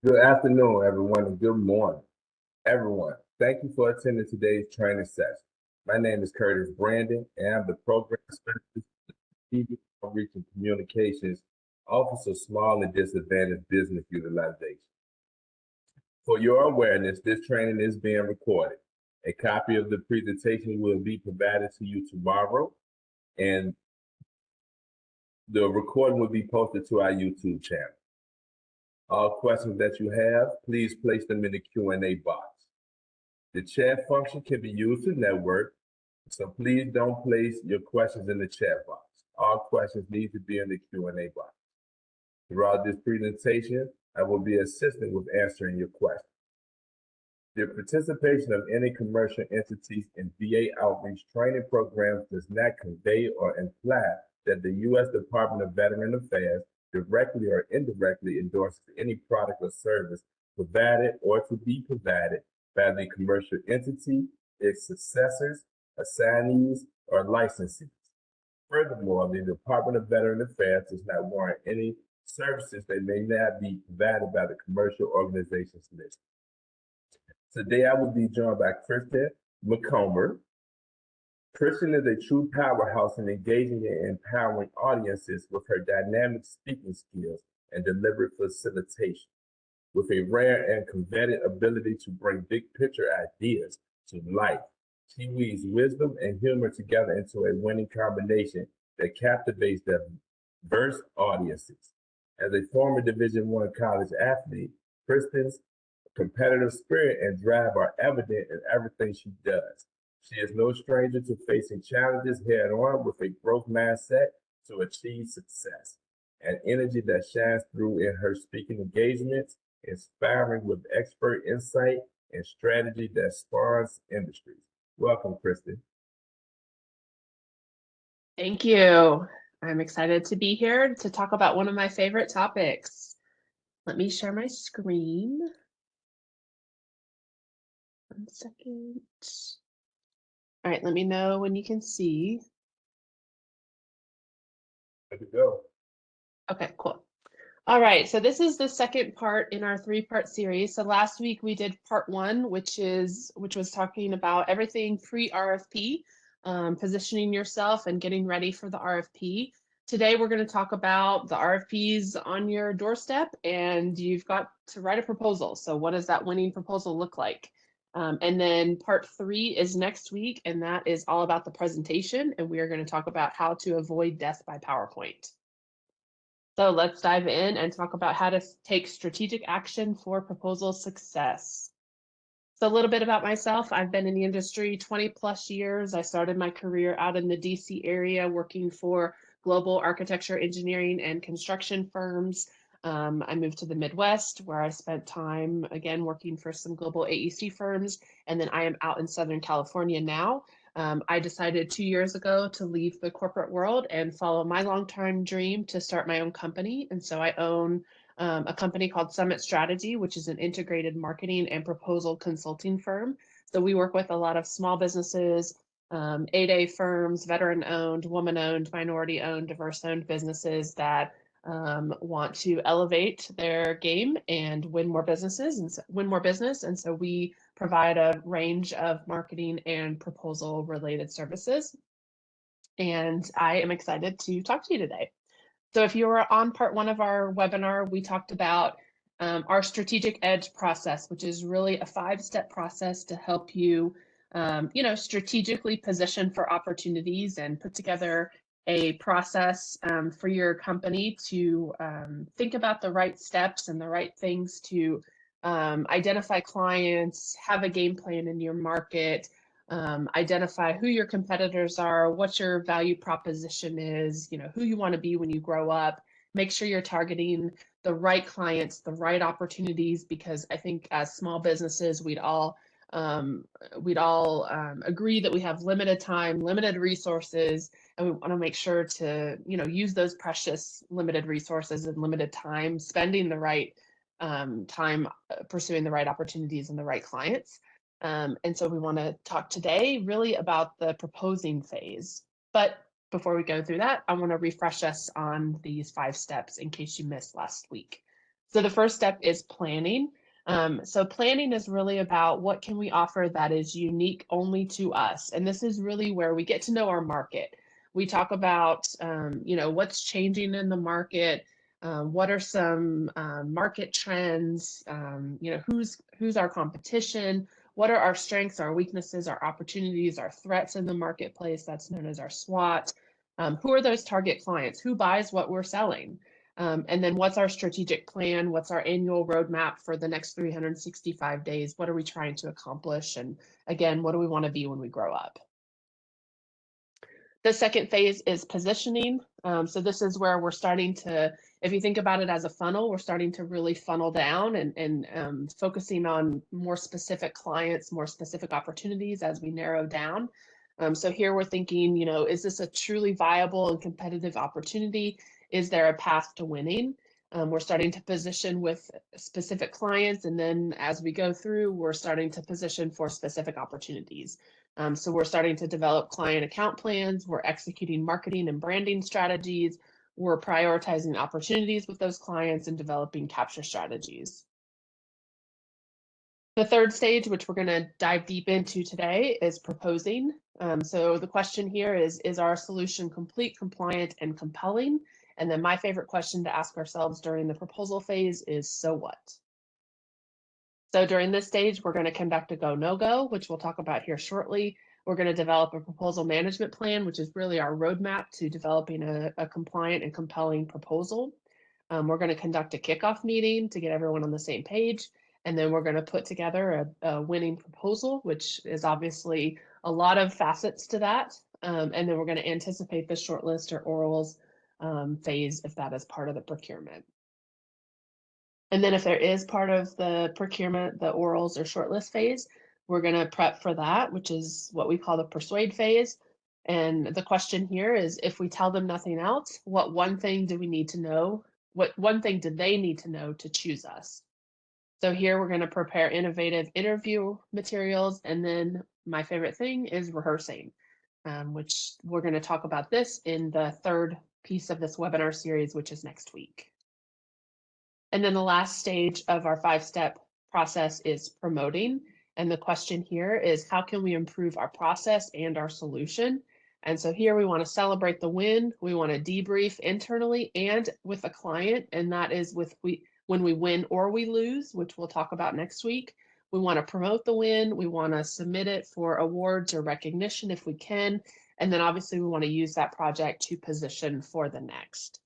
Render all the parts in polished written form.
Good afternoon, everyone, and good morning, everyone. Thank you for attending today's training session. My name is Curtis Brandon, and I'm the Program Specialist for the Strategic Outreach and Communications Office of Small and Disadvantaged Business Utilization. For your awareness, this training is being recorded. A copy of the presentation will be provided to you tomorrow, and the recording will be posted to our YouTube channel. All questions that you have, please place them in the Q&A box. The chat function can be used to network, so please don't place your questions in the chat box. All questions need to be in the Q&A box. Throughout this presentation, I will be assisting with answering your questions. The participation of any commercial entities in VA outreach training programs does not convey or imply that the U.S. Department of Veteran Affairs directly or indirectly endorses any product or service provided or to be provided by the commercial entity, its successors, assignees, or licensees. Furthermore, the Department of Veteran Affairs does not warrant any services that may not be provided by the commercial organizations listed. Today, I will be joined by Kristen McComber. Kristen is a true powerhouse in engaging and empowering audiences with her dynamic speaking skills and deliberate facilitation. With a rare and coveted ability to bring big picture ideas to life, she weaves wisdom and humor together into a winning combination that captivates diverse audiences. As a former Division I college athlete, Kristen's competitive spirit and drive are evident in everything she does. She is no stranger to facing challenges head on with a growth mindset to achieve success, an energy that shines through in her speaking engagements, inspiring with expert insight and strategy that spawns industries. Welcome, Kristen. Thank you. I'm excited to be here to talk about one of my favorite topics. Let me share my screen. 1 second. All right, let me know when you can see. Good to go. Okay, cool. All right, so this is the second part in our 3-part series. So last week we did part 1, which was talking about everything pre-RFP, positioning yourself and getting ready for the RFP. Today we're going to talk about the RFPs on your doorstep, and you've got to write a proposal. So what does that winning proposal look like? And then part 3 is next week, and that is all about the presentation, and we are going to talk about how to avoid death by PowerPoint. So let's dive in and talk about how to take strategic action for proposal success. So a little bit about myself. I've been in the industry 20 plus years. I started my career out in the DC area working for global architecture, engineering, and construction firms. I moved to the Midwest where I spent time, again, working for some global AEC firms. And then I am out in Southern California now. I decided 2 years ago to leave the corporate world and follow my long-term dream to start my own company. And so I own a company called Summit Strategy, which is an integrated marketing and proposal consulting firm. So we work with a lot of small businesses, 8A firms, veteran-owned, woman-owned, minority-owned, diverse-owned businesses that want to elevate their game and win more business. And so we provide a range of marketing and proposal related services. And I am excited to talk to you today. So if you were on part 1 of our webinar, we talked about our strategic edge process, which is really a 5-step process to help you, strategically position for opportunities and put together a process for your company to think about the right steps and the right things to identify clients, have a game plan in your market, identify who your competitors are, what your value proposition is, who you want to be when you grow up, make sure you're targeting the right clients, the right opportunities, because I think as small businesses, we'd all agree that we have limited time, limited resources, and we want to make sure to, use those precious limited resources and limited time, spending the right time pursuing the right opportunities and the right clients. And so we want to talk today really about the proposing phase. But before we go through that, I want to refresh us on these 5 steps in case you missed last week. So the first step is planning. So planning is really about what can we offer that is unique only to us. And this is really where we get to know our market. We talk about, what's changing in the market. What are some market trends? Who's our competition? What are our strengths, our weaknesses, our opportunities, our threats in the marketplace? That's known as our SWOT. Who are those target clients? Who buys what we're selling? And then what's our strategic plan? What's our annual roadmap for the next 365 days? What are we trying to accomplish? And again, what do we want to be when we grow up? The second phase is positioning. So this is where we're starting to, if you think about it as a funnel, we're starting to really funnel down and focusing on more specific clients, more specific opportunities as we narrow down. So here we're thinking, is this a truly viable and competitive opportunity? Is there a path to winning? We're starting to position with specific clients, and then as we go through, we're starting to position for specific opportunities. So we're starting to develop client account plans, we're executing marketing and branding strategies, we're prioritizing opportunities with those clients and developing capture strategies. The third stage, which we're going to dive deep into today, is proposing. So the question here is our solution complete, compliant, and compelling? And then my favorite question to ask ourselves during the proposal phase is, so what? So during this stage, we're going to conduct a go, no-go, which we'll talk about here shortly. We're going to develop a proposal management plan, which is really our roadmap to developing a compliant and compelling proposal. We're going to conduct a kickoff meeting to get everyone on the same page. And then we're going to put together a winning proposal, which is obviously a lot of facets to that. And then we're going to anticipate the shortlist or orals phase if that is part of the procurement. And then if there is part of the procurement, the orals or shortlist phase, we're going to prep for that, which is what we call the persuade phase. And the question here is, if we tell them nothing else, what one thing do we need to know? What one thing do they need to know to choose us? So here we're going to prepare innovative interview materials. And then my favorite thing is rehearsing, which we're going to talk about this in the third piece of this webinar series, which is next week. And then the last stage of our 5-step process is promoting. And the question here is, how can we improve our process and our solution? And so here we want to celebrate the win. We want to debrief internally and with a client. And that is when we win or we lose, which we'll talk about next week. We want to promote the win. We want to submit it for awards or recognition if we can. And then obviously we want to use that project to position for the next.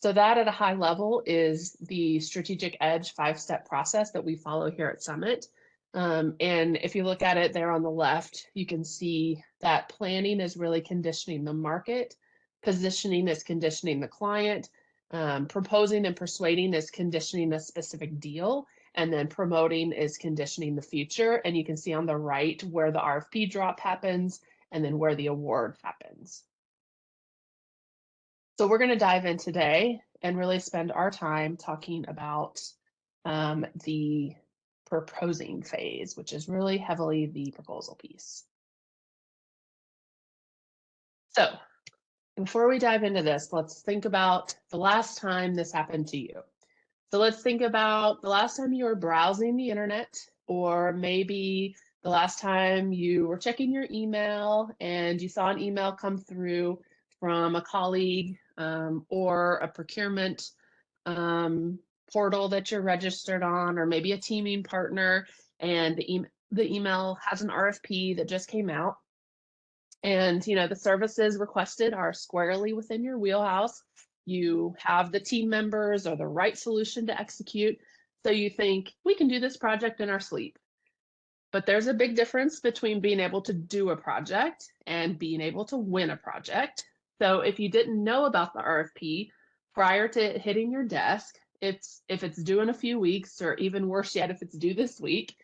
So that at a high level is the strategic edge 5-step process that we follow here at Summit. And if you look at it there on the left, you can see that planning is really conditioning the market, positioning is conditioning the client, proposing and persuading is conditioning a specific deal, and then promoting is conditioning the future. And you can see on the right where the RFP drop happens and then where the award happens. So we're going to dive in today and really spend our time talking about the proposing phase, which is really heavily the proposal piece. So before we dive into this, let's think about the last time this happened to you. So let's think about the last time you were browsing the internet, or maybe the last time you were checking your email and you saw an email come through from a colleague or a procurement portal that you're registered on, or maybe a teaming partner, and the email has an RFP that just came out. And the services requested are squarely within your wheelhouse. You have the team members or the right solution to execute. So you think, we can do this project in our sleep. But there's a big difference between being able to do a project and being able to win a project. So if you didn't know about the RFP prior to hitting your desk, if it's due in a few weeks, or even worse yet, if it's due this week,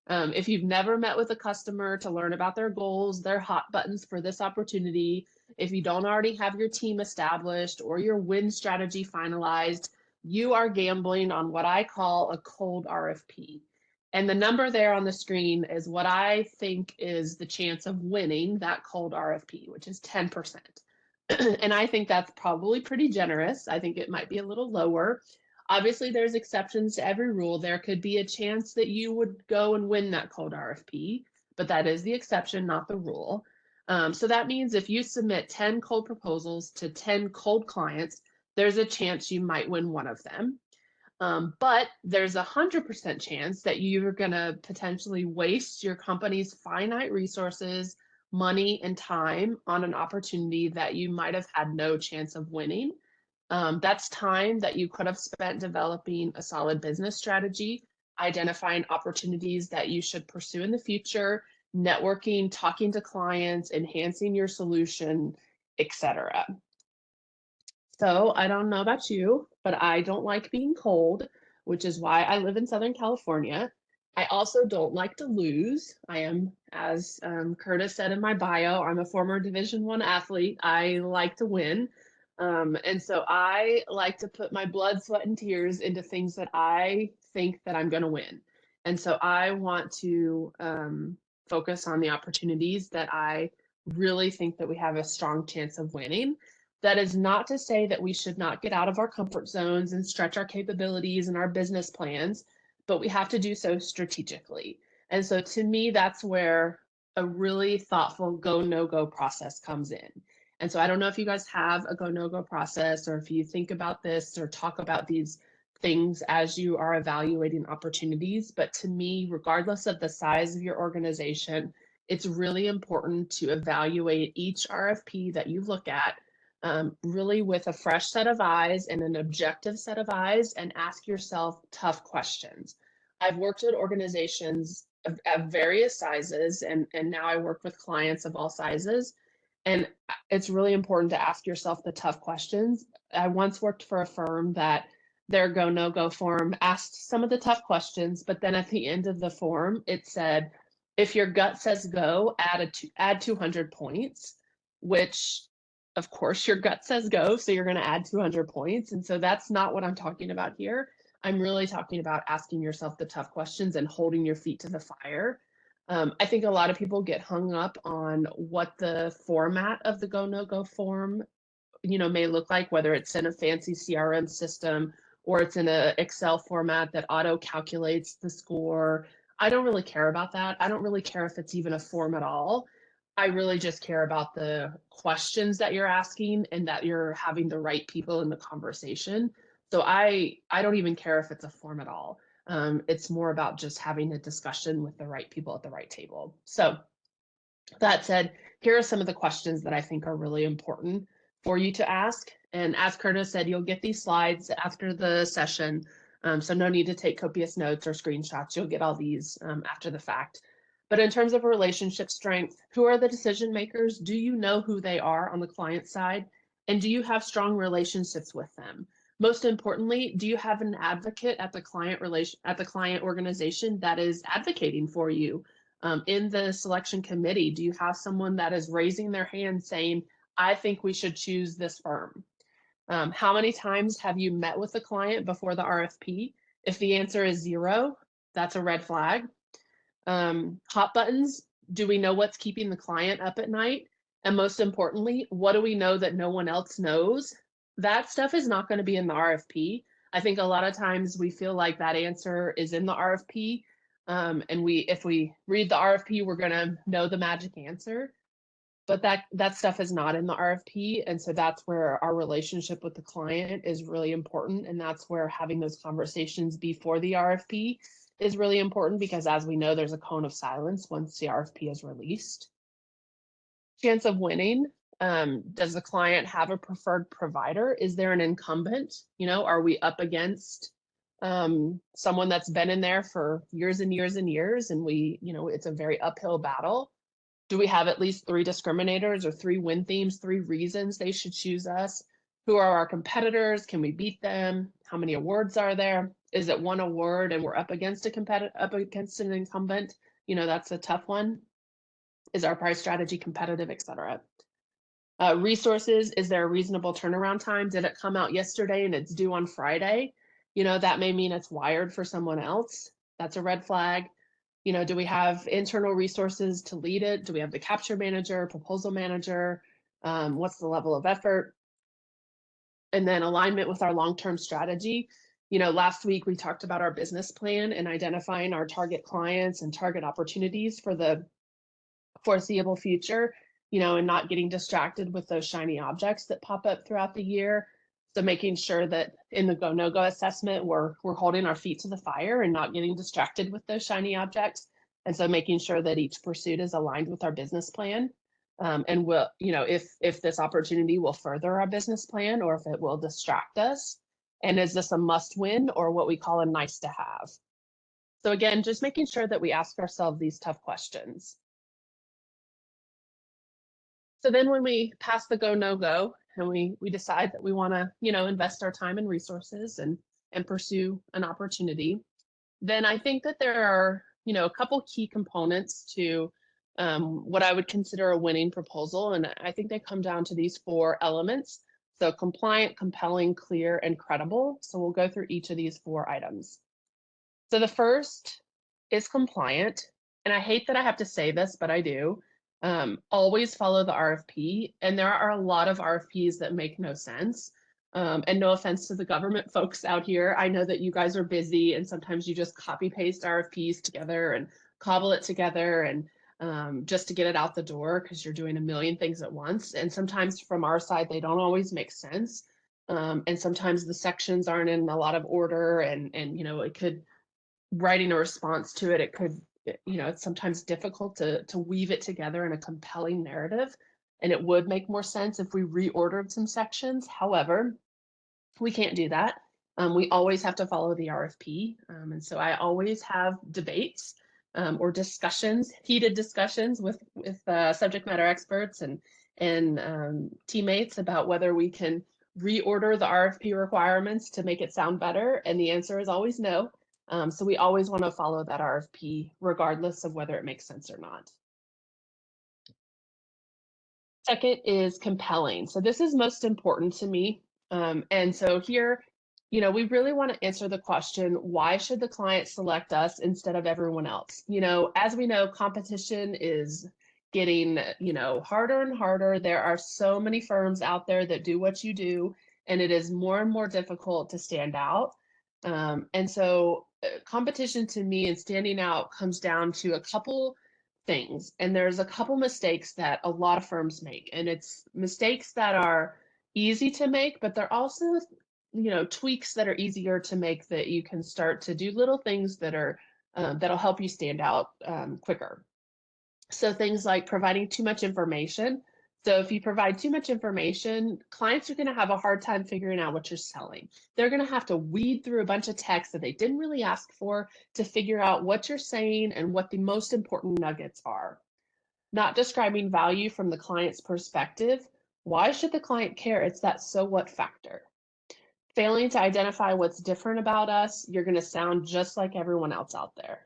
if you've never met with a customer to learn about their goals, their hot buttons for this opportunity, if you don't already have your team established or your win strategy finalized, you are gambling on what I call a cold RFP. And the number there on the screen is what I think is the chance of winning that cold RFP, which is 10%. And I think that's probably pretty generous. I think it might be a little lower. Obviously, there's exceptions to every rule. There could be a chance that you would go and win that cold RFP, but that is the exception, not the rule. So that means if you submit 10 cold proposals to 10 cold clients, there's a chance you might win one of them. But there's 100% chance that you're going to potentially waste your company's finite resources, money, and time on an opportunity that you might have had no chance of winning. That's time that you could have spent developing a solid business strategy, identifying opportunities that you should pursue in the future, networking, talking to clients, enhancing your solution, etc. So I don't know about you, but I don't like being cold, which is why I live in Southern California. I also don't like to lose. I am, as Curtis said in my bio, I'm a former Division I athlete. I like to win. And so I like to put my blood, sweat, and tears into things that I think that I'm going to win. And so I want to focus on the opportunities that I really think that we have a strong chance of winning. That is not to say that we should not get out of our comfort zones and stretch our capabilities and our business plans, but we have to do so strategically. And so to me, that's where a really thoughtful go, no go process comes in. And so I don't know if you guys have a go, no go process, or if you think about this or talk about these things as you are evaluating opportunities. But to me, regardless of the size of your organization, it's really important to evaluate each RFP that you look at really with a fresh set of eyes and an objective set of eyes, and ask yourself tough questions. I've worked at organizations of various sizes, and now I work with clients of all sizes. And it's really important to ask yourself the tough questions. I once worked for a firm that their go, no go form asked some of the tough questions, but then at the end of the form, it said, if your gut says go, add 200 points, which of course your gut says go, so you're going to add 200 points. And so that's not what I'm talking about here. I'm really talking about asking yourself the tough questions and holding your feet to the fire. I think a lot of people get hung up on what the format of the go, no go form, may look like, whether it's in a fancy CRM system or it's in an Excel format that auto calculates the score. I don't really care about that. I don't really care if it's even a form at all. I really just care about the questions that you're asking and that you're having the right people in the conversation. So I don't even care if it's a form at all. It's more about just having a discussion with the right people at the right table. So that said, here are some of the questions that I think are really important for you to ask. And as Curtis said, you'll get these slides after the session. So no need to take copious notes or screenshots. You'll get all these after the fact. But in terms of relationship strength, who are the decision makers? Do you know who they are on the client side? And do you have strong relationships with them? Most importantly, do you have an advocate at the client organization that is advocating for you? In the selection committee, do you have someone that is raising their hand saying, I think we should choose this firm? How many times have you met with the client before the RFP? If the answer is 0, that's a red flag. Hot buttons, do we know what's keeping the client up at night? And most importantly, what do we know that no one else knows? That stuff is not going to be in the RFP. I think a lot of times we feel like that answer is in the RFP. And if we read the RFP, we're going to know the magic answer. But that stuff is not in the RFP. And so that's where our relationship with the client is really important. And that's where having those conversations before the RFP is really important, because as we know, there's a cone of silence once the RFP is released. Chance of winning. Does the client have a preferred provider? Is there an incumbent? Are we up against someone that's been in there for years and years and years, and it's a very uphill battle? Do we have at least 3 discriminators or 3 win themes, 3 reasons they should choose us? Who are our competitors? Can we beat them? How many awards are there? Is it 1 award and we're up against an incumbent? That's a tough one. Is our price strategy competitive, etc. Resources, is there a reasonable turnaround time? Did it come out yesterday and it's due on Friday? That may mean it's wired for someone else. That's a red flag. Do we have internal resources to lead it? Do we have the capture manager, proposal manager? What's the level of effort? And then alignment with our long-term strategy. Last week we talked about our business plan and identifying our target clients and target opportunities for the foreseeable future, and not getting distracted with those shiny objects that pop up throughout the year. So making sure that in the go no go assessment, we're holding our feet to the fire and not getting distracted with those shiny objects. And so making sure that each pursuit is aligned with our business plan. And will, if this opportunity will further our business plan or if it will distract us. And is this a must win or what we call a nice to have? So again, just making sure that we ask ourselves these tough questions. So then when we pass the go, no go, and we decide that we want to, invest our time and resources and pursue an opportunity, then I think that there are, a couple key components to what I would consider a winning proposal. And I think they come down to these 4 elements. So compliant, compelling, clear, and credible. So we'll go through each of these 4 items. So the first is compliant. And I hate that I have to say this, but I do. Always follow the RFP. And there are a lot of RFPs that make no sense. And no offense to the government folks out here. I know that you guys are busy and sometimes you just copy paste RFPs together and cobble it together and just to get it out the door because you're doing a million things at once. And sometimes from our side, they don't always make sense. And sometimes the sections aren't in a lot of order and it could, writing a response to it, it could, it's sometimes difficult to weave it together in a compelling narrative. And it would make more sense if we reordered some sections. However, we can't do that. We always have to follow the RFP. And so I always have debates or discussions, heated discussions with subject matter experts and teammates about whether we can reorder the RFP requirements to make it sound better. And the answer is always no. So we always want to follow that RFP regardless of whether it makes sense or not. Second is compelling. So this is most important to me. And so here, we really want to answer the question, why should the client select us instead of everyone else? As we know, competition is getting, harder and harder. There are so many firms out there that do what you do, and it is more and more difficult to stand out. And so competition to me and standing out comes down to a couple things. And there's a couple mistakes that a lot of firms make. And it's mistakes that are easy to make, but they're also, tweaks that are easier to make that you can start to do little things that are that'll help you stand out quicker. So things like providing too much information. So if you provide too much information, clients are going to have a hard time figuring out what you're selling. They're going to have to weed through a bunch of text that they didn't really ask for to figure out what you're saying and what the most important nuggets are. Not describing value from the client's perspective. Why should the client care? It's that so what factor. Failing to identify what's different about us, you're going to sound just like everyone else out there.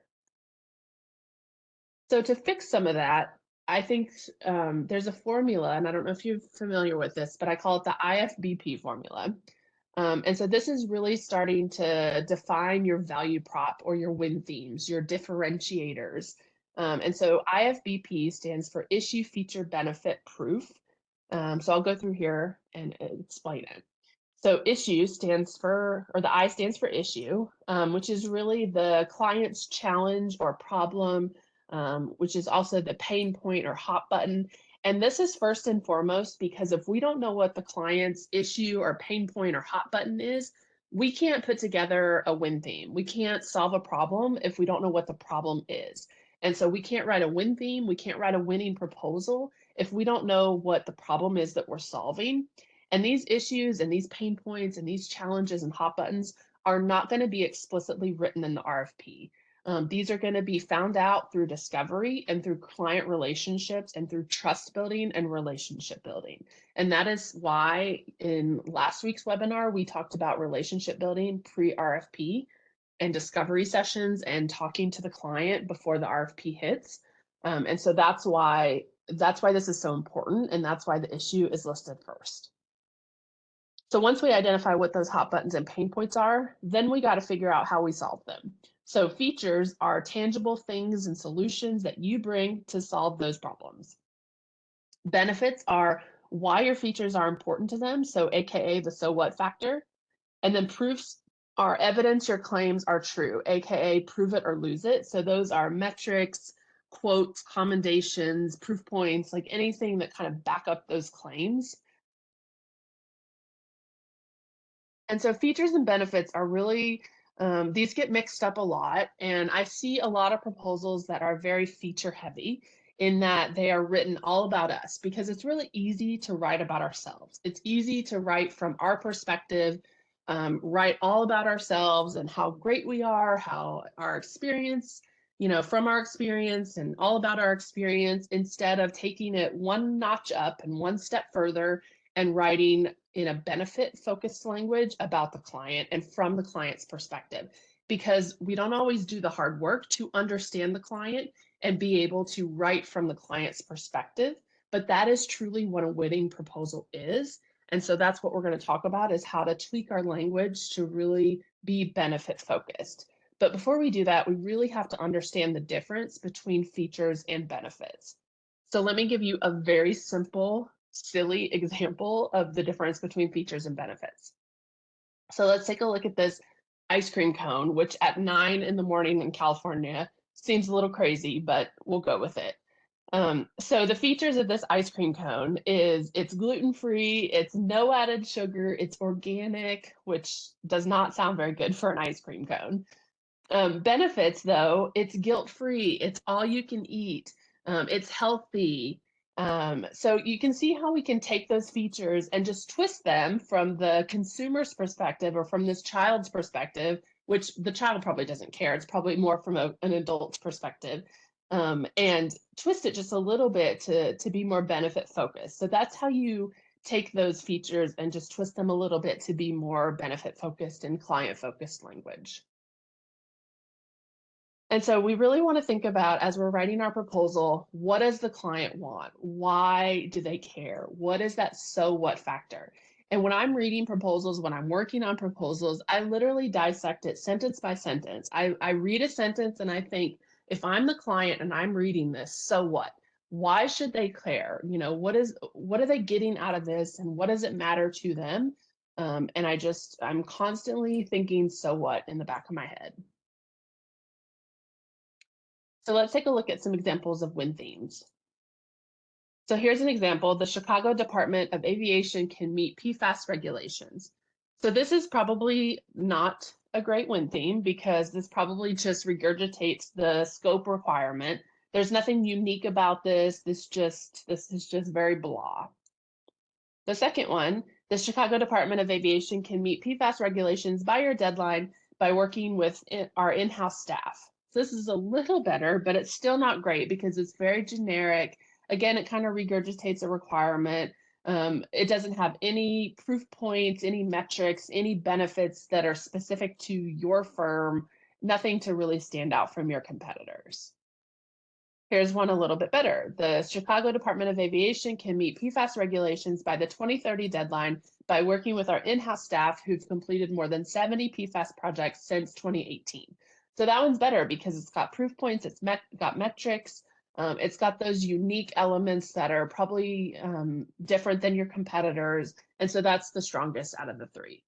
So to fix some of that, I think there's a formula, and I don't know if you're familiar with this, but I call it the IFBP formula. And so this is really starting to define your value prop or your win themes, your differentiators. And so IFBP stands for issue, feature, benefit, proof. So I'll go through here and explain it. So issue stands for, or the I stands for issue, which is really the client's challenge or problem, which is also the pain point or hot button. And this is first and foremost because if we don't know what the client's issue or pain point or hot button is, we can't put together a win theme. We can't solve a problem if we don't know what the problem is. And so we can't write a win theme. We can't write a winning proposal if we don't know what the problem is that we're solving. And these issues and these pain points and these challenges and hot buttons are not going to be explicitly written in the RFP. These are going to be found out through discovery and through client relationships and through trust building and relationship building. And that is why in last week's webinar, we talked about relationship building pre-RFP and discovery sessions and talking to the client before the RFP hits. And so that's why this is so important. And that's why the issue is listed first. So once we identify what those hot buttons and pain points are, then we got to figure out how we solve them. So features are tangible things and solutions that you bring to solve those problems. Benefits are why your features are important to them, so AKA the so what factor. And then proofs are evidence your claims are true, aka prove it or lose it. So those are metrics, quotes, commendations, proof points, like anything that kind of back up those claims. And so features and benefits are really, these get mixed up a lot. And I see a lot of proposals that are very feature heavy in that they are written all about us because it's really easy to write about ourselves. It's easy to write from our perspective, write all about ourselves and how great we are, how our experience, from our experience and all about our experience instead of taking it one notch up and one step further and writing in a benefit focused language about the client and from the client's perspective, because we don't always do the hard work to understand the client and be able to write from the client's perspective. But that is truly what a winning proposal is. And so that's what we're going to talk about, is how to tweak our language to really be benefit focused. But before we do that, we really have to understand the difference between features and benefits. So let me give you a very simple, silly example of the difference between features and benefits. So let's take a look at this ice cream cone, which at 9 in the morning in California seems a little crazy, but we'll go with it. So the features of this ice cream cone is it's gluten-free, it's no added sugar, it's organic, which does not sound very good for an ice cream cone. Benefits, though, it's guilt-free, it's all you can eat, it's healthy. So you can see how we can take those features and just twist them from the consumer's perspective or from this child's perspective, which the child probably doesn't care. It's probably more from an adult's perspective, and twist it just a little bit to be more benefit focused. So that's how you take those features and just twist them a little bit to be more benefit focused and client focused language. And so we really want to think about, as we're writing our proposal, what does the client want? Why do they care? What is that so what factor? And when I'm reading proposals, when I'm working on proposals, I literally dissect it sentence by sentence. I read a sentence and I think, if I'm the client and I'm reading this, so what? Why should they care? What are they getting out of this and what does it matter to them? And I'm constantly thinking, so what, in the back of my head. So let's take a look at some examples of win themes. So here's an example. The Chicago Department of Aviation can meet PFAS regulations. So this is probably not a great win theme because this probably just regurgitates the scope requirement. There's nothing unique about this. This is just very blah. The second one, the Chicago Department of Aviation can meet PFAS regulations by your deadline by working with our in-house staff. So this is a little better, but it's still not great because it's very generic. Again, it kind of regurgitates a requirement. It doesn't have any proof points, any metrics, any benefits that are specific to your firm, nothing to really stand out from your competitors. Here's one a little bit better. The Chicago Department of Aviation can meet PFAS regulations by the 2030 deadline by working with our in-house staff who've completed more than 70 PFAS projects since 2018. So that one's better because it's got proof points, got metrics, it's got those unique elements that are probably different than your competitors. And so that's the strongest out of the three.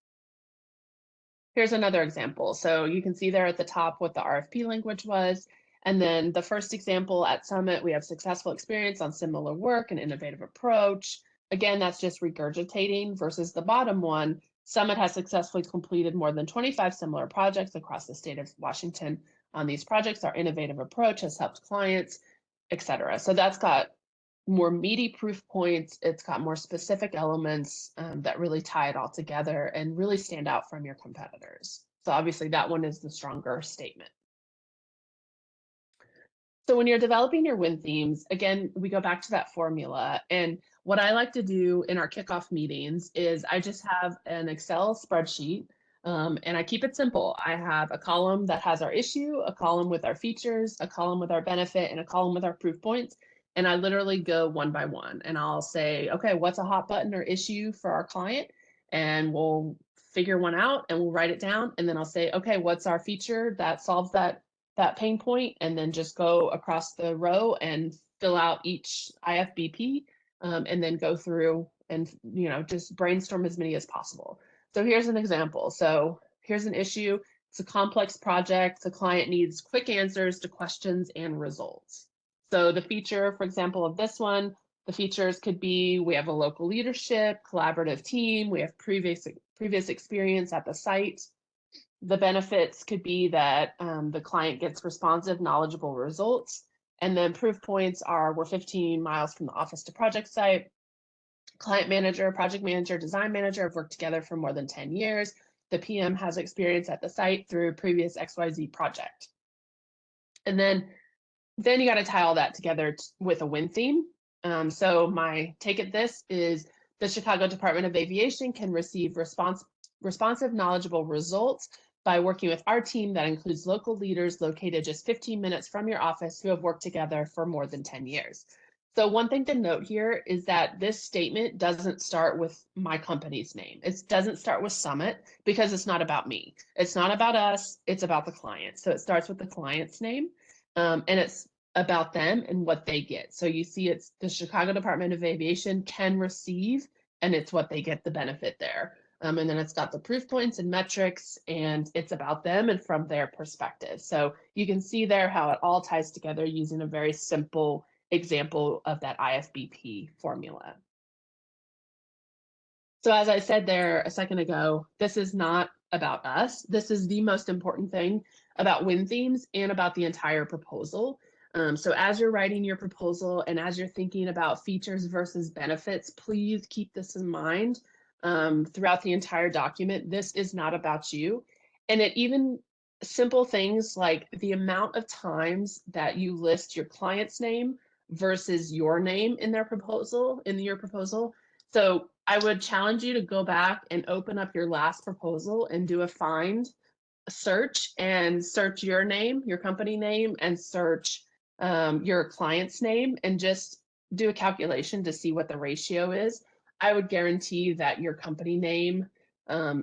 Here's another example. So you can see there at the top what the RFP language was. And then the first example at Summit, we have successful experience on similar work and innovative approach. Again, that's just regurgitating versus the bottom one. Summit has successfully completed more than 25 similar projects across the state of Washington. On these projects, our innovative approach has helped clients, et cetera. So that's got more meaty proof points. It's got more specific elements that really tie it all together and really stand out from your competitors. So obviously that one is the stronger statement. So when you're developing your win themes, again, we go back to that formula. And what I like to do in our kickoff meetings is I just have an Excel spreadsheet and I keep it simple. I have a column that has our issue, a column with our features, a column with our benefit, and a column with our proof points. And I literally go one by one and I'll say, okay, what's a hot button or issue for our client? And we'll figure one out and we'll write it down. And then I'll say, okay, what's our feature that solves that pain point, and then just go across the row and fill out each IFBP and then go through and just brainstorm as many as possible. So here's an example. So here's an issue. It's a complex project. The client needs quick answers to questions and results. So the feature, for example, of this one, the features could be, we have a local leadership, collaborative team, we have previous experience at the site. The benefits could be that the client gets responsive, knowledgeable results. And then proof points are, we're 15 miles from the office to project site. Client manager, project manager, design manager have worked together for more than 10 years. The PM has experience at the site through previous XYZ project. And then you got to tie all that together with a win theme. So my take at this is the Chicago Department of Aviation can receive responsive, knowledgeable results by working with our team that includes local leaders located just 15 minutes from your office who have worked together for more than 10 years. So one thing to note here is that this statement doesn't start with my company's name. It doesn't start with Summit because it's not about me. It's not about us. It's about the client. So it starts with the client's name, and it's about them and what they get. So you see it's the Chicago Department of Aviation can receive, and it's what they get the benefit there. And then it's got the proof points and metrics, and it's about them and from their perspective. So you can see there how it all ties together using a very simple example of that IFBP formula. So as I said there a second ago, this is not about us. This is the most important thing about win themes and about the entire proposal. So as you're writing your proposal and as you're thinking about features versus benefits, please keep this in mind throughout the entire document. This is not about you. And it even simple things like the amount of times that you list your client's name versus your name in their proposal, in your proposal. So I would challenge you to go back and open up your last proposal and do a find search and search your name, your company name, and search your client's name and just do a calculation to see what the ratio is. I would guarantee that your company name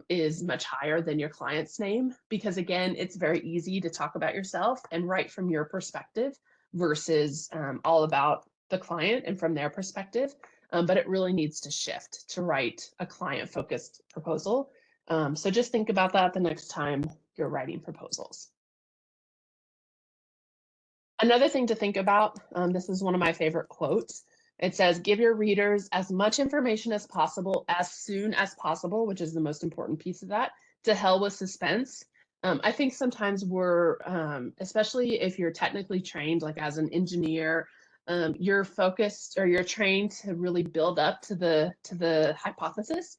is much higher than your client's name because, again, it's very easy to talk about yourself and write from your perspective versus all about the client and from their perspective. But it really needs to shift to write a client-focused proposal. So just think about that the next time you're writing proposals. Another thing to think about, this is one of my favorite quotes. It says, give your readers as much information as possible, as soon as possible, which is the most important piece of that. To hell with suspense. I think sometimes we're, especially if you're technically trained, like as an engineer, you're focused or you're trained to really build up to the hypothesis.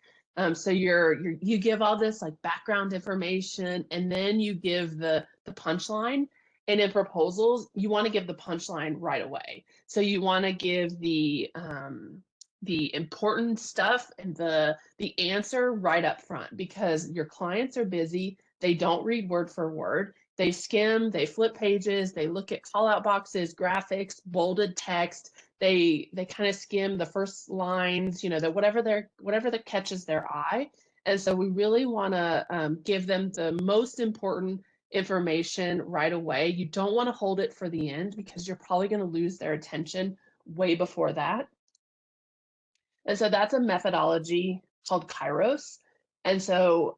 So you give all this like background information, and then you give the punchline. And in proposals, you want to give the punchline right away. So you want to give the important stuff and the answer right up front because your clients are busy. They don't read word for word. They skim, they flip pages, they look at call out boxes, graphics, bolded text. They kind of skim the first lines, you know, whatever that catches their eye. And so we really want to give them the most important information right away. You don't want to hold it for the end because you're probably going to lose their attention way before that. And so that's a methodology called Kairos. And so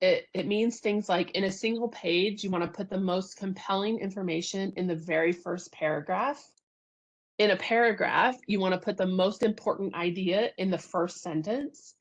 it means things like in a single page, you want to put the most compelling information in the very first paragraph. In a paragraph, you want to put the most important idea in the first sentence.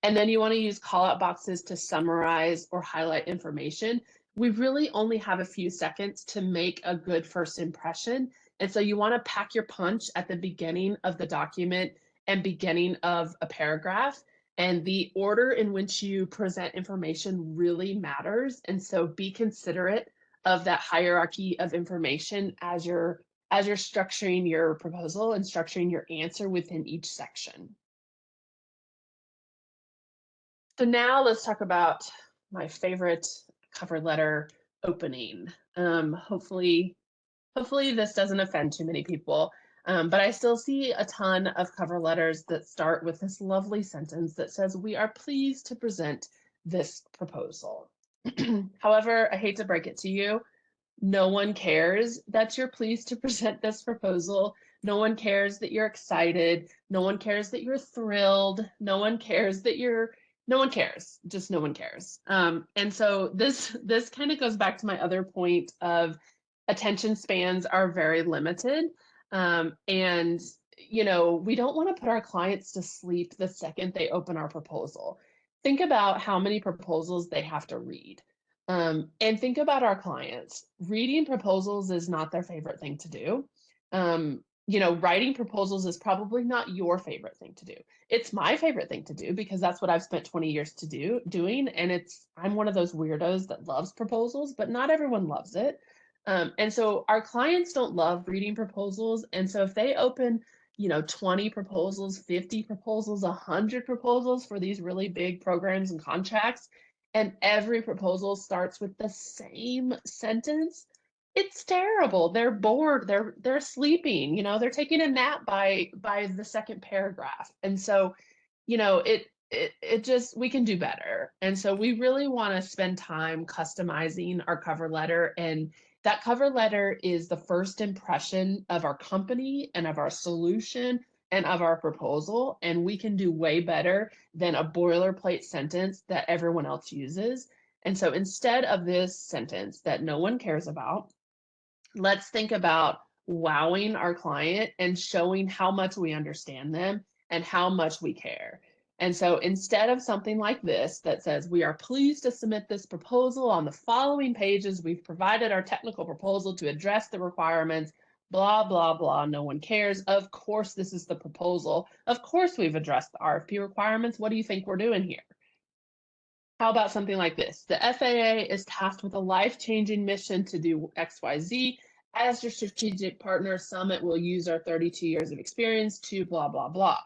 And then you want to use call out boxes to summarize or highlight information. We really only have a few seconds to make a good first impression. And so you want to pack your punch at the beginning of the document and beginning of a paragraph. And the order in which you present information really matters. And so be considerate of that hierarchy of information as you're structuring your proposal and structuring your answer within each section. So now let's talk about my favorite cover letter opening. Hopefully this doesn't offend too many people, but I still see a ton of cover letters that start with this lovely sentence that says, "We are pleased to present this proposal." However, I hate to break it to you, no one cares that you're pleased to present this proposal. No one cares that you're excited. No one cares that you're thrilled. No one cares that you're no one cares, just no one cares. And so this kind of goes back to my other point of attention spans are very limited. And we don't want to put our clients to sleep the second they open our proposal. Think about how many proposals they have to read. And think about our clients. Reading proposals is not their favorite thing to do. Writing proposals is probably not your favorite thing to do. It's my favorite thing to do because that's what I've spent 20 years doing. And I'm one of those weirdos that loves proposals, but not everyone loves it. And so our clients don't love reading proposals. And so if they open, 20 proposals, 50 proposals, 100 proposals for these really big programs and contracts, and every proposal starts with the same sentence, it's terrible. They're bored. They're sleeping. They're taking a nap by the second paragraph. And so, it just, we can do better. And so we really want to spend time customizing our cover letter. And that cover letter is the first impression of our company and of our solution and of our proposal. And we can do way better than a boilerplate sentence that everyone else uses. And so instead of this sentence that no one cares about, let's think about wowing our client and showing how much we understand them and how much we care. And so instead of something like this that says, we are pleased to submit this proposal on the following pages, we've provided our technical proposal to address the requirements, blah, blah, blah, no one cares. Of course, this is the proposal. Of course, we've addressed the RFP requirements. What do you think we're doing here? How about something like this? The FAA is tasked with a life-changing mission to do XYZ. As your strategic partner, Summit will use our 32 years of experience to blah, blah, blah.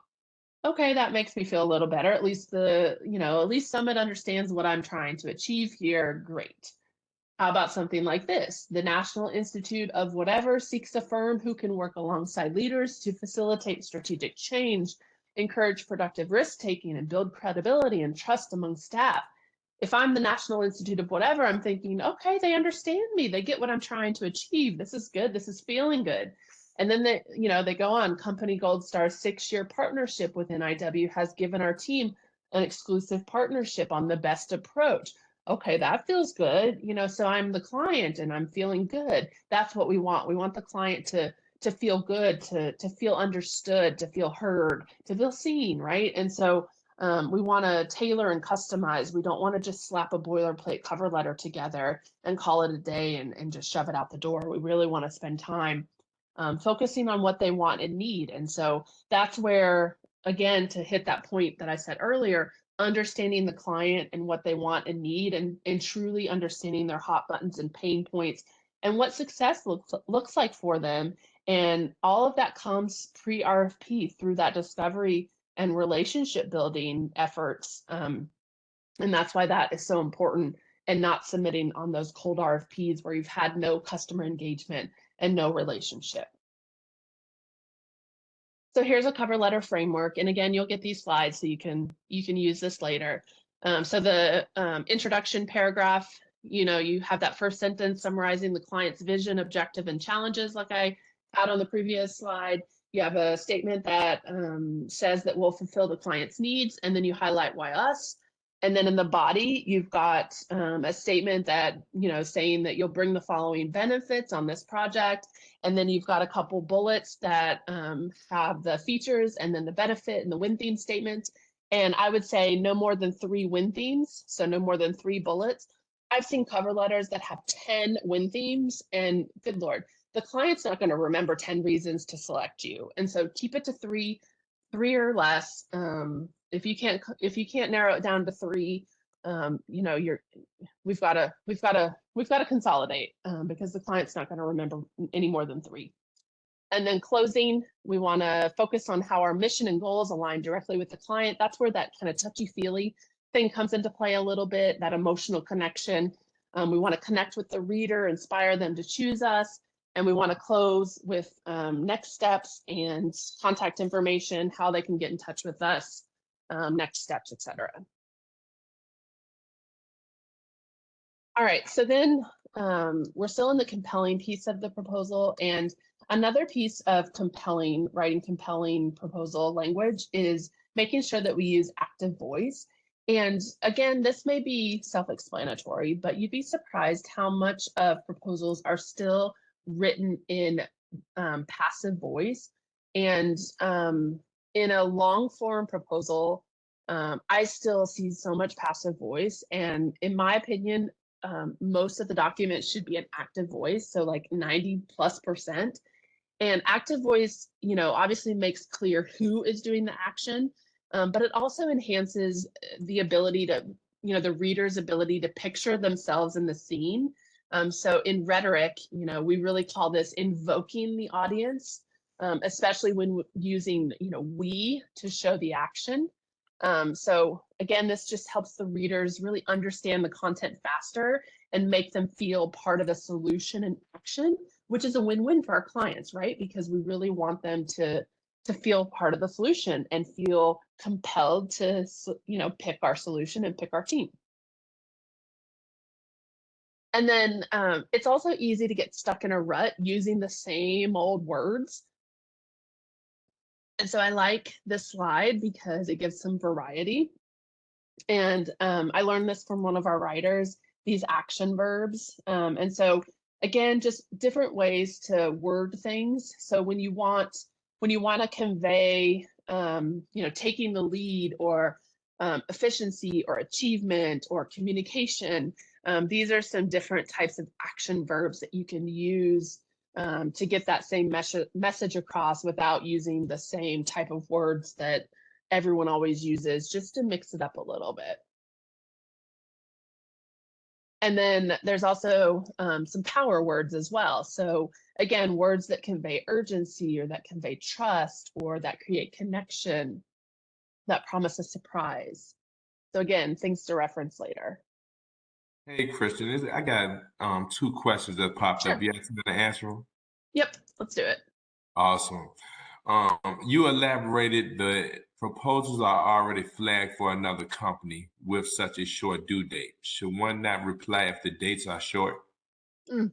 Okay, that makes me feel a little better. At least Summit understands what I'm trying to achieve here. Great. How about something like this? The National Institute of whatever seeks a firm who can work alongside leaders to facilitate strategic change, encourage productive risk-taking, and build credibility and trust among staff. If I'm the National Institute of whatever, I'm thinking, okay, they understand me. They get what I'm trying to achieve. This is good. This is feeling good. And then they go on. Company Gold Star's 6-year partnership with NIW has given our team an exclusive partnership on the best approach. Okay, that feels good. So I'm the client and I'm feeling good. That's what we want. We want the client to feel good, to feel understood, to feel heard, to feel seen, right? And so we want to tailor and customize. We don't want to just slap a boilerplate cover letter together and call it a day and just shove it out the door. We really want to spend time focusing on what they want and need. And so that's where, again, to hit that point that I said earlier, understanding the client and what they want and need, and truly understanding their hot buttons and pain points and what success looks like for them. And all of that comes pre-RFP through that discovery and relationship building efforts. And that's why that is so important, and not submitting on those cold RFPs where you've had no customer engagement and no relationship. So here's a cover letter framework. And again, you'll get these slides so you can use this later. So the introduction paragraph, you have that first sentence summarizing the client's vision, objective, and challenges like I had on the previous slide. You have a statement that says that we'll fulfill the client's needs, and then you highlight why us. And then in the body, you've got a statement that, saying that you'll bring the following benefits on this project. And then you've got a couple bullets that have the features and then the benefit and the win theme statements. And I would say no more than 3 win themes, so no more than 3 bullets. I've seen cover letters that have 10 win themes, and good Lord, the client's not going to remember 10 reasons to select you. And so keep it to 3 or less. If you can't narrow it down to 3, we've got to consolidate because the client's not going to remember any more than 3. And then closing, we want to focus on how our mission and goals align directly with the client. That's where that kind of touchy-feely thing comes into play a little bit, that emotional connection. We want to connect with the reader, inspire them to choose us. And we want to close with next steps and contact information, how they can get in touch with us, next steps, etc. All right, so then we're still in the compelling piece of the proposal. And another piece of writing compelling proposal language is making sure that we use active voice. And again, this may be self-explanatory, but you'd be surprised how much of proposals are still written in passive voice. And in a long form proposal, I still see so much passive voice. And in my opinion, most of the documents should be an active voice, so like 90+%. And active voice, obviously makes clear who is doing the action, but it also enhances the ability to, the reader's ability to picture themselves in the scene. So in rhetoric, we really call this invoking the audience, especially when using, we to show the action. So again, this just helps the readers really understand the content faster and make them feel part of the solution and action, which is a win-win for our clients, right? Because we really want them to feel part of the solution and feel compelled to, pick our solution and pick our team. And then it's also easy to get stuck in a rut using the same old words. And so I like this slide because it gives some variety. And I learned this from one of our writers, these action verbs. And so again, just different ways to word things. So when you want to convey, taking the lead, or efficiency or achievement or communication, these are some different types of action verbs that you can use to get that same message across without using the same type of words that everyone always uses, just to mix it up a little bit. And then there's also some power words as well. So again, words that convey urgency, or that convey trust, or that create connection, that promise a surprise. So again, things to reference later. Hey, Christian, I got two questions that popped up. Sure. You have to answer them? Yep, let's do it. Awesome. You elaborated the proposals are already flagged for another company with such a short due date. Should one not reply if the dates are short? Mm.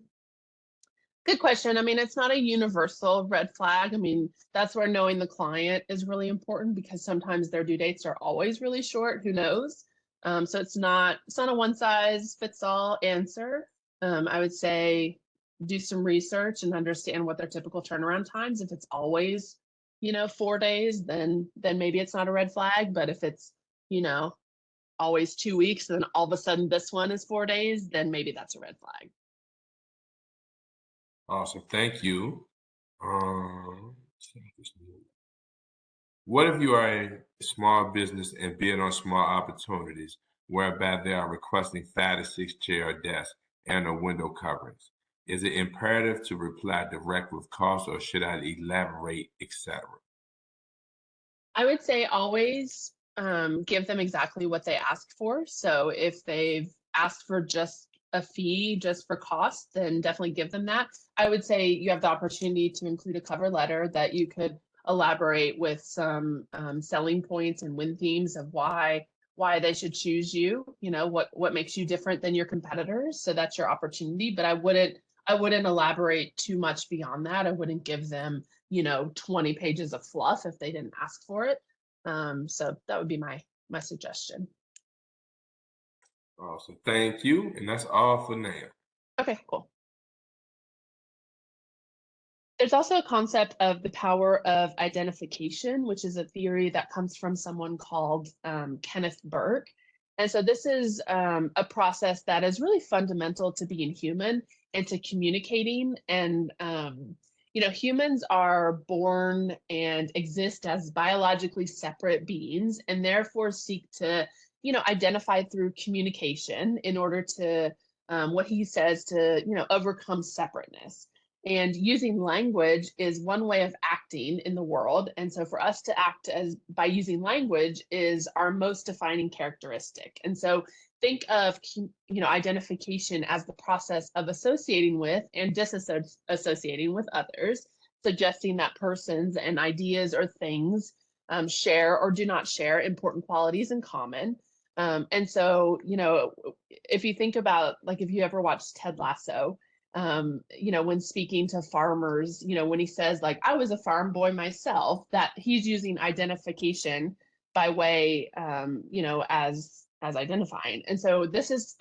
Good question. I mean, it's not a universal red flag. I mean, that's where knowing the client is really important, because sometimes their due dates are always really short. Who knows? So it's not a one size fits all answer. I would say do some research and understand what their typical turnaround times. If it's always, 4 days, then maybe it's not a red flag. But if it's, always 2 weeks, then all of a sudden this one is 4 days, then maybe that's a red flag. Awesome. Thank you. What if you are a small business and bid on small opportunities, whereby they are requesting 5 to 6 chair or desks and or window coverings? Is it imperative to reply direct with cost, or should I elaborate, etc.? I would say always give them exactly what they asked for. So if they've asked for just a fee, just for cost, then definitely give them that. I would say you have the opportunity to include a cover letter that you could elaborate with some selling points and win themes of why they should choose you. What makes you different than your competitors. So that's your opportunity. But I wouldn't elaborate too much beyond that. I wouldn't give them 20 pages of fluff if they didn't ask for it. So that would be my suggestion. Awesome. Thank you. And that's all for now. Okay, cool. There's also a concept of the power of identification, which is a theory that comes from someone called Kenneth Burke. And so this is a process that is really fundamental to being human and to communicating. And humans are born and exist as biologically separate beings, and therefore seek to, identify through communication in order to, what he says, to, overcome separateness. And using language is one way of acting in the world. And so for us to act as by using language is our most defining characteristic. And so think of, identification as the process of associating with and disassociating with others, suggesting that persons and ideas or things share or do not share important qualities in common. And so, if you think about, like, if you ever watched Ted Lasso, when speaking to farmers, when he says, like, I was a farm boy myself, that he's using identification by way, as identifying. And so this is,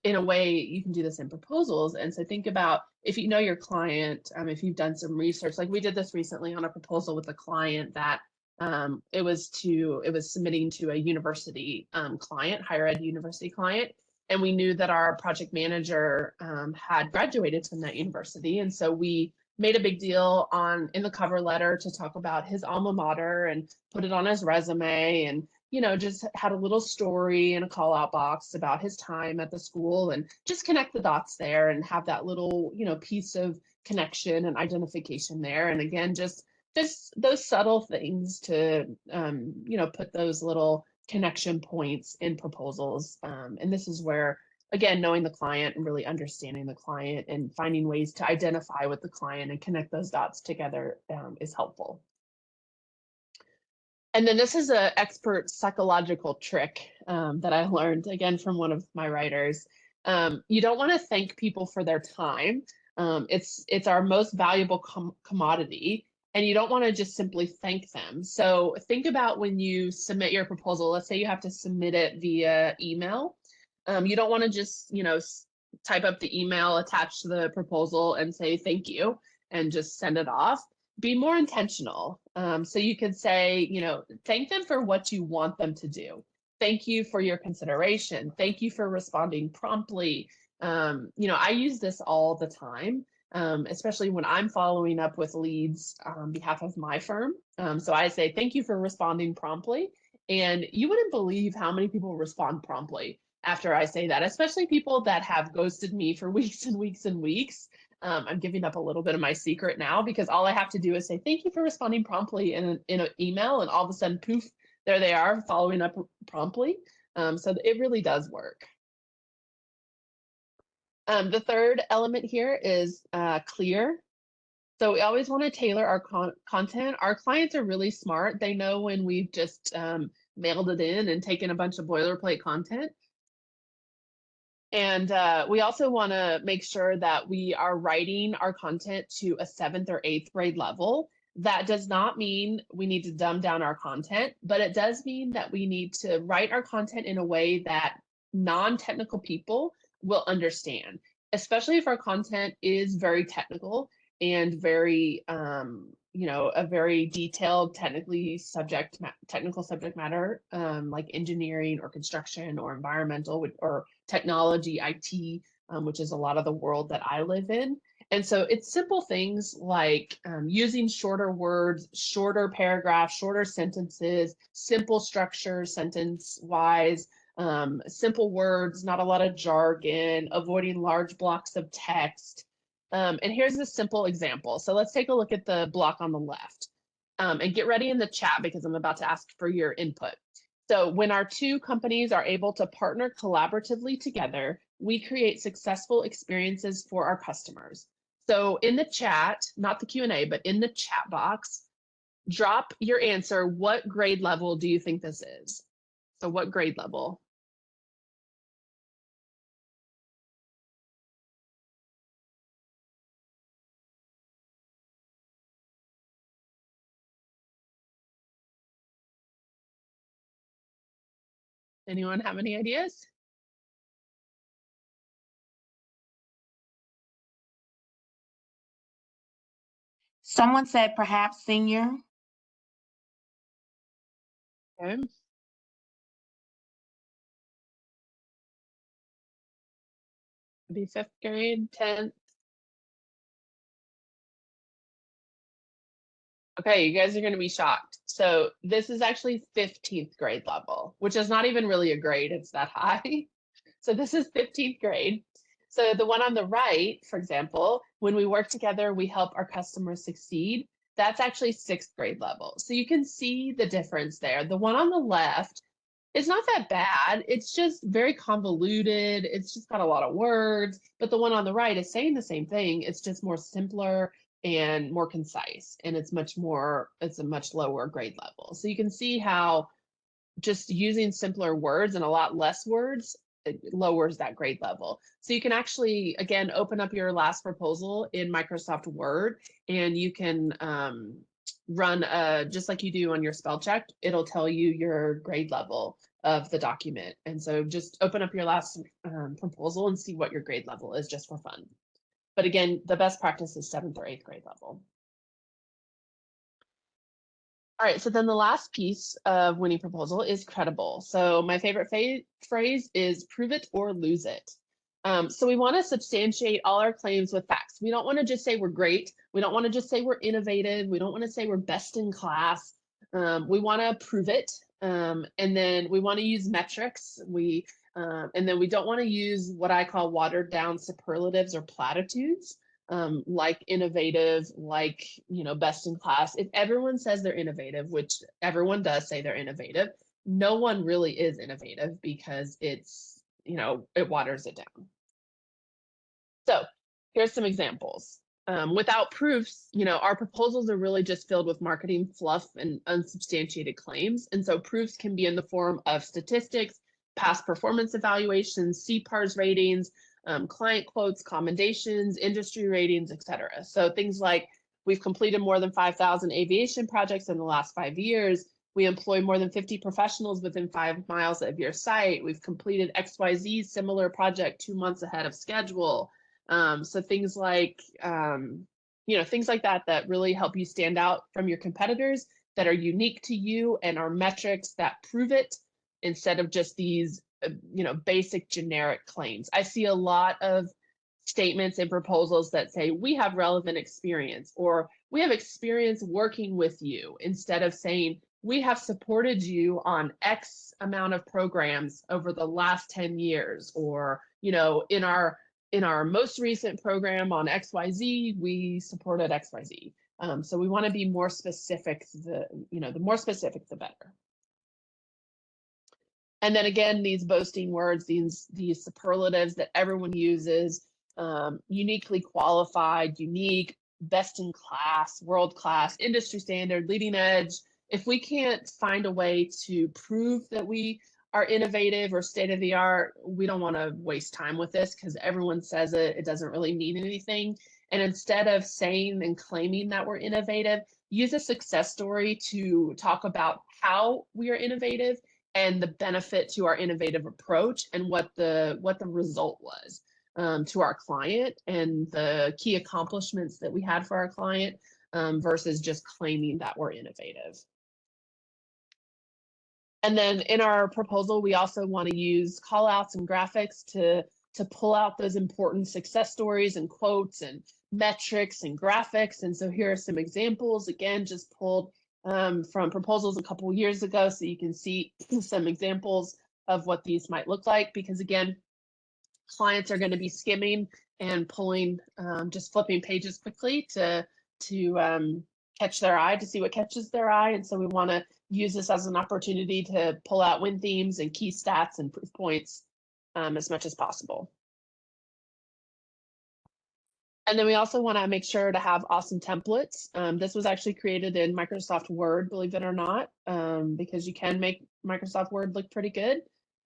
in a way, you can do this in proposals. And so think about, if you know your client, if you've done some research, like we did this recently on a proposal with a client that it was submitting to a university client, higher ed university client. And we knew that our project manager had graduated from that university. And so we made a big deal in the cover letter to talk about his alma mater and put it on his resume, and just had a little story and a call out box about his time at the school, and just connect the dots there and have that little, piece of connection and identification there. And again, just those subtle things to, put those little connection points in proposals. And this is where, again, knowing the client and really understanding the client and finding ways to identify with the client and connect those dots together is helpful. And then this is an expert psychological trick that I learned, again, from one of my writers. You don't want to thank people for their time. It's our most valuable commodity, and you don't want to just simply thank them. So think about when you submit your proposal. Let's say you have to submit it via email. You don't want to just, type up the email, attach to the proposal, and say thank you, and just send it off. Be more intentional. So you could say, thank them for what you want them to do. Thank you for your consideration. Thank you for responding promptly. I use this all the time, especially when I'm following up with leads on behalf of my firm. So I say, thank you for responding promptly. And you wouldn't believe how many people respond promptly after I say that, especially people that have ghosted me for weeks and weeks and weeks. I'm giving up a little bit of my secret now, because all I have to do is say, thank you for responding promptly in an email, and all of a sudden, poof, there they are following up promptly. So it really does work. The third element here is clear. So we always want to tailor our content. Our clients are really smart. They know when we've just mailed it in and taken a bunch of boilerplate content. And we also want to make sure that we are writing our content to a 7th or 8th grade level. That does not mean we need to dumb down our content, but it does mean that we need to write our content in a way that non-technical people will understand, especially if our content is very technical and very, a very detailed technical subject matter, like engineering or construction or environmental or technology, IT, which is a lot of the world that I live in. And so it's simple things like using shorter words, shorter paragraphs, shorter sentences, simple structure, sentence-wise, simple words, not a lot of jargon, avoiding large blocks of text. And here's a simple example. So let's take a look at the block on the left, and get ready in the chat because I'm about to ask for your input. So when our two companies are able to partner collaboratively together, we create successful experiences for our customers. So in the chat, not the Q&A, but in the chat box, drop your answer. What grade level do you think this is? So what grade level? Anyone have any ideas? Someone said perhaps senior. Okay. Be 5th grade, 10th. Okay, you guys are going to be shocked. So this is actually 15th grade level, which is not even really a grade. It's that high. So this is 15th grade. So the one on the right, for example, when we work together, we help our customers succeed. That's actually 6th grade level. So you can see the difference there. The one on the left is not that bad. It's just very convoluted. It's just got a lot of words. But the one on the right is saying the same thing. It's just more simpler and more concise. And it's a much lower grade level. So you can see how just using simpler words and a lot less words, it lowers that grade level. So you can actually, again, open up your last proposal in Microsoft Word, and you can run just like you do on your spell check, it'll tell you your grade level of the document. And so just open up your last proposal and see what your grade level is, just for fun. But again, the best practice is 7th or 8th grade level. All right, so then the last piece of winning proposal is credible. So my favorite phrase is prove it or lose it. So we want to substantiate all our claims with facts. We don't want to just say we're great. We don't want to just say we're innovative. We don't want to say we're best in class. We want to prove it. And then we want to use metrics. And then we don't want to use what I call watered down superlatives or platitudes. Like innovative, like, best in class. If everyone says they're innovative, which everyone does say they're innovative, no one really is innovative because it's, it waters it down. So here's some examples. Without proofs, our proposals are really just filled with marketing fluff and unsubstantiated claims. And so proofs can be in the form of statistics, past performance evaluations, CPARS ratings, client quotes, commendations, industry ratings, etc. So things like we've completed more than 5,000 aviation projects in the last 5 years. We employ more than 50 professionals within 5 miles of your site. We've completed XYZ similar project 2 months ahead of schedule. So things like, things like that really help you stand out from your competitors, that are unique to you and are metrics that prove it, instead of just these basic generic claims. I see a lot of statements and proposals that say we have relevant experience, or we have experience working with you, instead of saying we have supported you on X amount of programs over the last 10 years, or in our most recent program on XYZ, we supported XYZ. So we want to be more specific. The more specific, the better. And then again, these boasting words, these superlatives that everyone uses, uniquely qualified, unique, best in class, world class, industry standard, leading edge. If we can't find a way to prove that we are innovative or state of the art, we don't want to waste time with this, because everyone says it, it doesn't really mean anything. And instead of saying and claiming that we're innovative, use a success story to talk about how we are innovative and the benefit to our innovative approach, and what the result was to our client, and the key accomplishments that we had for our client, versus just claiming that we're innovative. And then in our proposal, we also want to use call outs and graphics to pull out those important success stories and quotes and metrics and graphics. And so here are some examples, again, just pulled from proposals a couple years ago, so you can see some examples of what these might look like, because again, clients are going to be skimming and pulling, just flipping pages quickly to catch their eye, to see what catches their eye. And so we want to use this as an opportunity to pull out win themes and key stats and proof points as much as possible. And then we also want to make sure to have awesome templates. This was actually created in Microsoft Word, believe it or not, because you can make Microsoft Word look pretty good.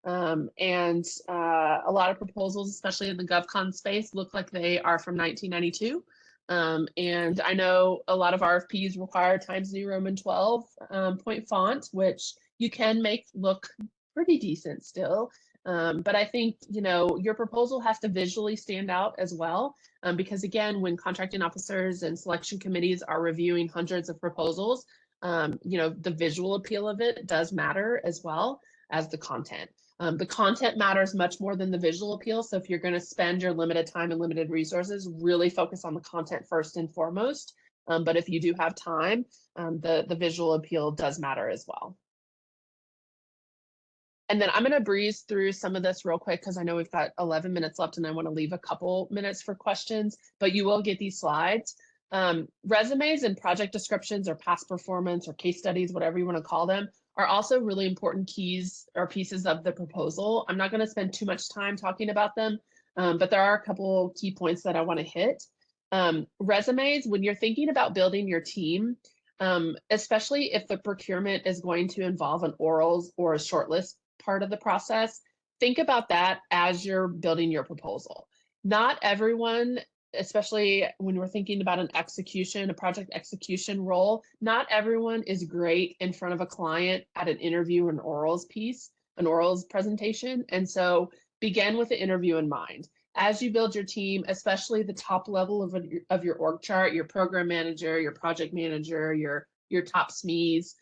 And a lot of proposals, especially in the GovCon space, look like they are from 1992. And I know a lot of RFPs require Times New Roman 12 point font, which you can make look pretty decent still. But I think, your proposal has to visually stand out as well, because again, when contracting officers and selection committees are reviewing hundreds of proposals, the visual appeal of it does matter as well as the content. The content matters much more than the visual appeal. So if you're going to spend your limited time and limited resources, really focus on the content first and foremost. But if you do have time, the visual appeal does matter as well. And then I'm going to breeze through some of this real quick, because I know we've got 11 minutes left and I want to leave a couple minutes for questions, but you will get these slides. Resumes and project descriptions, or past performance, or case studies, whatever you want to call them, are also really important keys or pieces of the proposal. I'm not going to spend too much time talking about them, but there are a couple key points that I want to hit. Resumes, when you're thinking about building your team, especially if the procurement is going to involve an orals or a shortlist part of the process, think about that as you're building your proposal. Not everyone especially when we're thinking about a project execution role, not everyone is great in front of a client at an interview or an orals presentation. And so begin with the interview in mind. As you build your team, especially the top level of your org chart, your program manager, your project manager, your top SMEs,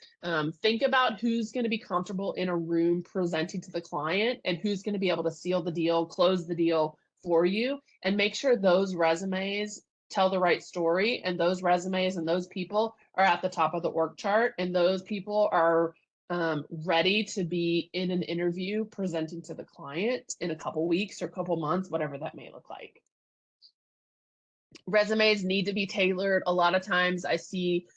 think about who's going to be comfortable in a room presenting to the client and who's going to be able to seal the deal, close the deal for you, and make sure those resumes tell the right story, and those resumes and those people are at the top of the org chart, and those people are ready to be in an interview presenting to the client in a couple weeks or a couple months, whatever that may look like. Resumes need to be tailored. A lot of times I see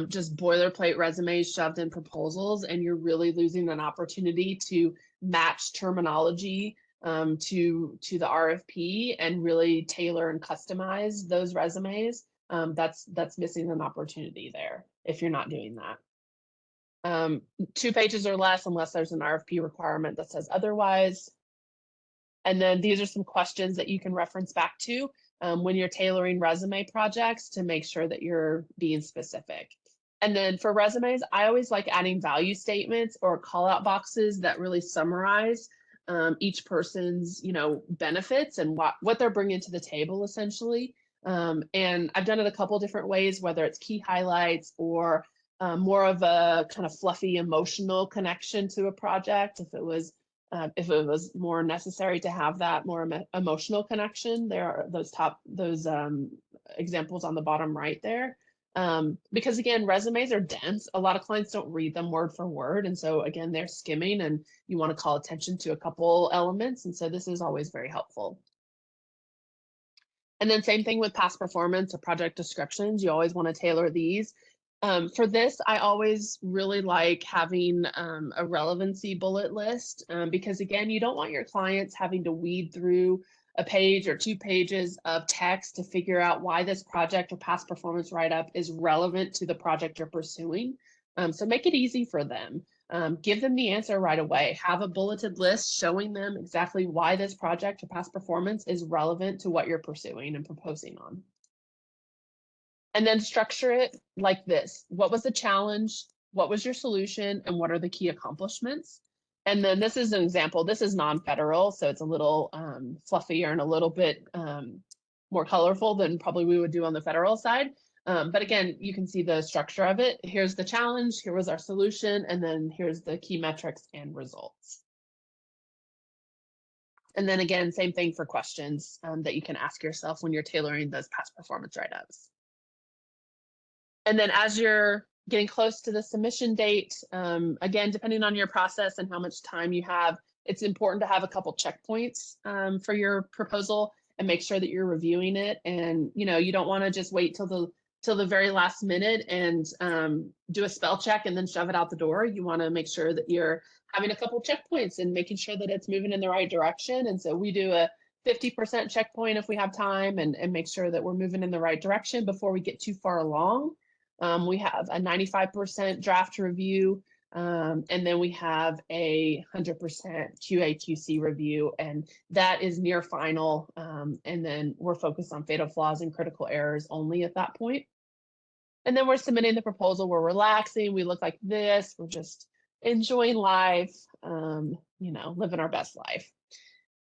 just boilerplate resumes shoved in proposals, and you're really losing an opportunity to match terminology to the RFP and really tailor and customize those resumes. That's missing an opportunity there if you're not doing that. 2 pages or less unless there's an RFP requirement that says otherwise. And then these are some questions that you can reference back to when you're tailoring resume projects to make sure that you're being specific. And then for resumes, I always like adding value statements or call out boxes that really summarize each person's, benefits and what they're bringing to the table essentially. And I've done it a couple different ways, whether it's key highlights or more of a kind of fluffy emotional connection to a project. If it was more necessary to have that more emotional connection, there are those examples on the bottom right there. Because again, resumes are dense. A lot of clients don't read them word for word. And so again, they're skimming and you want to call attention to a couple elements. And so this is always very helpful. And then same thing with past performance or project descriptions. You always want to tailor these. For this, I always really like having a relevancy bullet list because again, you don't want your clients having to weed through a page or 2 pages of text to figure out why this project or past performance write-up is relevant to the project you're pursuing. So make it easy for them. Give them the answer right away. Have a bulleted list showing them exactly why this project or past performance is relevant to what you're pursuing and proposing on. And then structure it like this. What was the challenge? What was your solution? And what are the key accomplishments? And then this is an example. This is non-federal, so it's a little fluffier and a little bit more colorful than probably we would do on the federal side. But again, you can see the structure of it. Here's the challenge, here was our solution, and then here's the key metrics and results. And then again, same thing for questions that you can ask yourself when you're tailoring those past performance write-ups. And then as you're getting close to the submission date, again, depending on your process and how much time you have, it's important to have a couple checkpoints for your proposal and make sure that you're reviewing it. And you don't want to just wait till the very last minute and do a spell check and then shove it out the door. You want to make sure that you're having a couple checkpoints and making sure that it's moving in the right direction. And so we do a 50% checkpoint if we have time and make sure that we're moving in the right direction before we get too far along. We have a 95% draft review, and then we have a 100% QA/QC review, and that is near final. And then we're focused on fatal flaws and critical errors only at that point. And then we're submitting the proposal. We're relaxing. We look like this. We're just enjoying life, living our best life.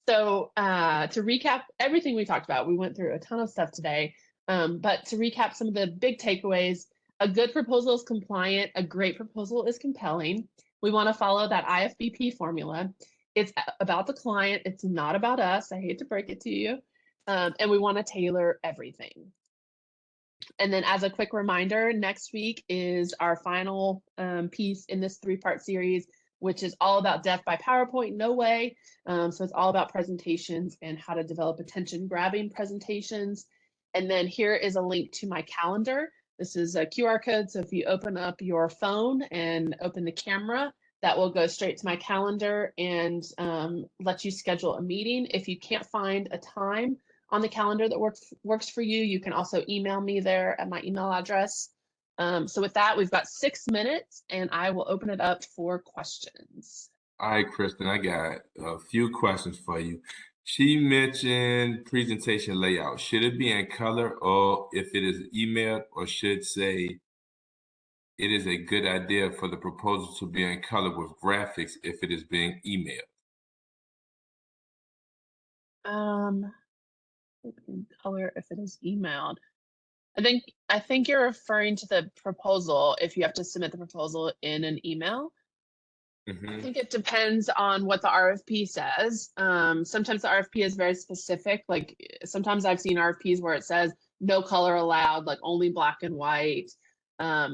So to recap everything we talked about, we went through a ton of stuff today. But to recap some of the big takeaways, a good proposal is compliant. A great proposal is compelling. We want to follow that IFBP formula. It's about the client. It's not about us. I hate to break it to you. And we want to tailor everything. And then as a quick reminder, next week is our final piece in this 3-part series, which is all about death by PowerPoint, no way. So it's all about presentations and how to develop attention-grabbing presentations. And then here is a link to my calendar. This is a QR code, so if you open up your phone and open the camera, that will go straight to my calendar and let you schedule a meeting. If you can't find a time on the calendar that works for you, you can also email me there at my email address. So with that, we've got 6 minutes, and I will open it up for questions. All right, Kristen, I got a few questions for you. She mentioned presentation layout. Should it be in color, or if it is emailed, or should say it is a good idea for the proposal to be in color with graphics if it is being emailed? In color if it is emailed. I think you're referring to the proposal if you have to submit the proposal in an email. I think it depends on what the RFP says. Sometimes the RFP is very specific. Like sometimes I've seen RFPs where it says no color allowed, like only black and white.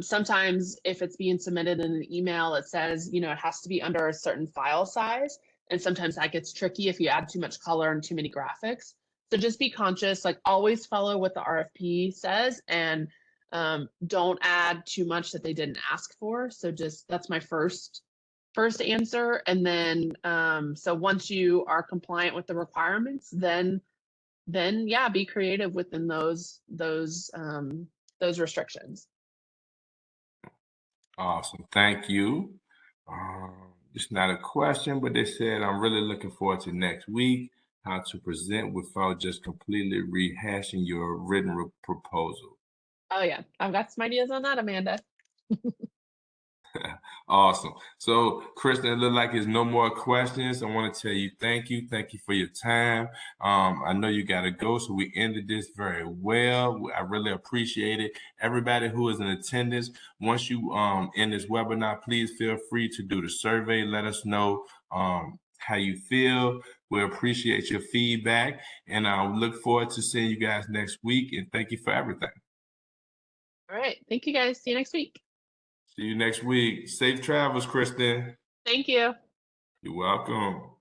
Sometimes if it's being submitted in an email, it says, you know, it has to be under a certain file size. And sometimes that gets tricky if you add too much color and too many graphics. So just be conscious, like always follow what the RFP says and don't add too much that they didn't ask for. So just that's my first answer. And then so once you are compliant with the requirements, then yeah, be creative within those restrictions. Awesome. Thank you. It's not a question, but they said, I'm really looking forward to next week, how to present without just completely rehashing your written proposal. Oh yeah, I've got some ideas on that, Amanda. Awesome. So, Kristen, it looks like there's no more questions. I want to tell you thank you. Thank you for your time. I know you got to go, so we ended this very well. I really appreciate it. Everybody who is in attendance, once you end this webinar, please feel free to do the survey. Let us know how you feel. We appreciate your feedback, and I look forward to seeing you guys next week. And thank you for everything. All right. Thank you guys. See you next week. See you next week. Safe travels, Kristen. Thank you. You're welcome.